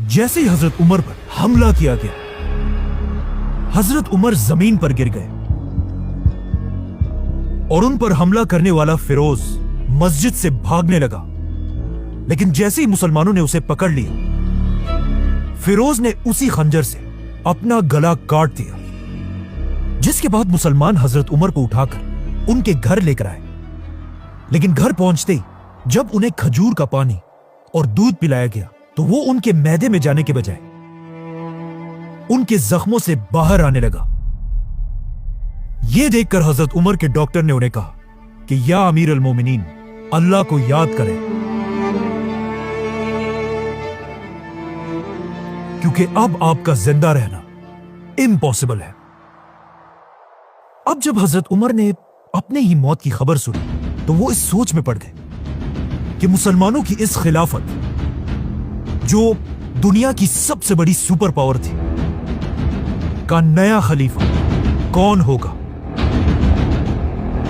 जैसे ही हजरत उमर पर हमला किया गया, हजरत उमर जमीन पर गिर गए और उन पर हमला करने वाला फिरोज मस्जिद से भागने लगा। लेकिन जैसे ही मुसलमानों ने उसे पकड़ लिया, फिरोज ने उसी खंजर से अपना गला काट दिया, जिसके बाद मुसलमान हजरत उमर को उठाकर उनके घर लेकर आए। लेकिन घर पहुंचते ही जब उन्हें खजूर का पानी और दूध पिलाया गया, तो वो उनके मैदे में जाने के बजाय उनके जख्मों से बाहर आने लगा। यह देखकर हजरत उमर के डॉक्टर ने उन्हें कहा कि या अमीर अल मोमिनीन, अल्लाह को याद करें, क्योंकि अब आपका जिंदा रहना इम्पॉसिबल है। अब जब हजरत उमर ने अपने ही मौत की खबर सुनी, तो वो इस सोच में पड़ गए कि मुसलमानों की इस खिलाफत, जो दुनिया की सबसे बड़ी सुपर पावर थी, का नया खलीफा कौन होगा।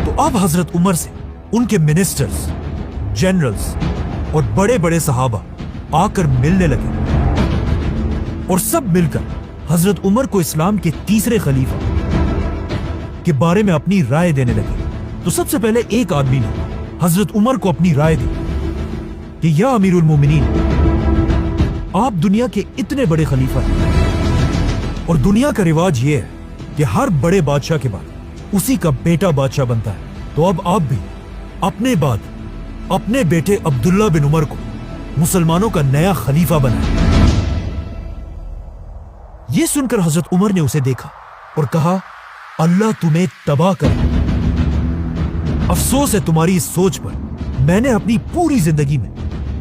तो अब हजरत उमर से उनके मिनिस्टर्स, जनरल्स और बड़े बड़े सहाबा आकर मिलने लगे और सब मिलकर हजरत उमर को इस्लाम के तीसरे खलीफा के बारे में अपनी राय देने लगे। तो सबसे पहले एक आदमी ने हजरत उमर को अपनी राय दी कि या अमीरुल मोमिनीन, आप दुनिया के इतने बड़े खलीफा हैं और दुनिया का रिवाज यह है कि हर बड़े बादशाह के बाद उसी का बेटा बादशाह बनता है। तो अब आप भी अपने बाद अपने बेटे अब्दुल्ला बिन उमर को मुसलमानों का नया खलीफा बनाए। यह सुनकर हजरत उमर ने उसे देखा और कहा, अल्लाह तुम्हें तबाह करे। अफसोस है तुम्हारी इस सोच पर। मैंने अपनी पूरी जिंदगी में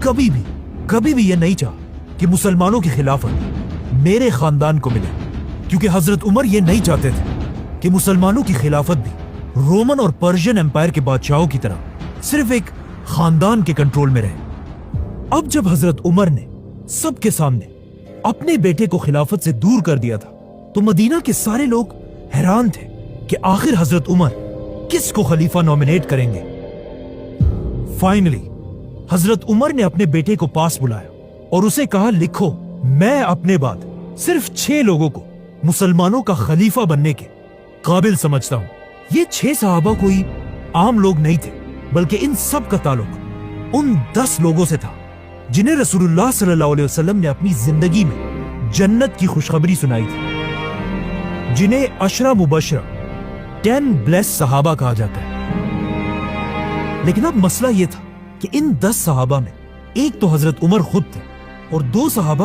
कभी भी यह नहीं चाहा कि मुसलमानों की खिलाफत मेरे खानदान को मिले, क्योंकि हजरत उमर यह नहीं चाहते थे कि मुसलमानों की खिलाफत भी रोमन और पर्शियन एम्पायर के बादशाहों की तरह सिर्फ एक खानदान के कंट्रोल में रहे। अब जब हजरत उमर ने सबके सामने अपने बेटे को खिलाफत से दूर कर दिया था, तो मदीना के सारे लोग हैरान थे कि आखिर हजरत उमर किसको खलीफा नॉमिनेट करेंगे। फाइनली हजरत उमर ने अपने बेटे को पास बुलाया और उसे कहा, लिखो, मैं अपने बाद सिर्फ 6 लोगों को मुसलमानों का खलीफा बनने के काबिल समझता हूं। ये 6 सहाबा कोई आम लोग नहीं थे, बल्कि इन सब का ताल्लुक उन 10 लोगों से था जिन्हें रसूलुल्लाह सल्लल्लाहु अलैहि वसल्लम ने अपनी जिंदगी में जन्नत की खुशखबरी सुनाई थी, जिन्हें अशरा मुबशरा 10 ब्लेस सहाबा कहा जाता है। लेकिन अब मसला यह था कि इन 10 सहाबा में एक तो हजरत उमर खुद थे और 2 सहाबा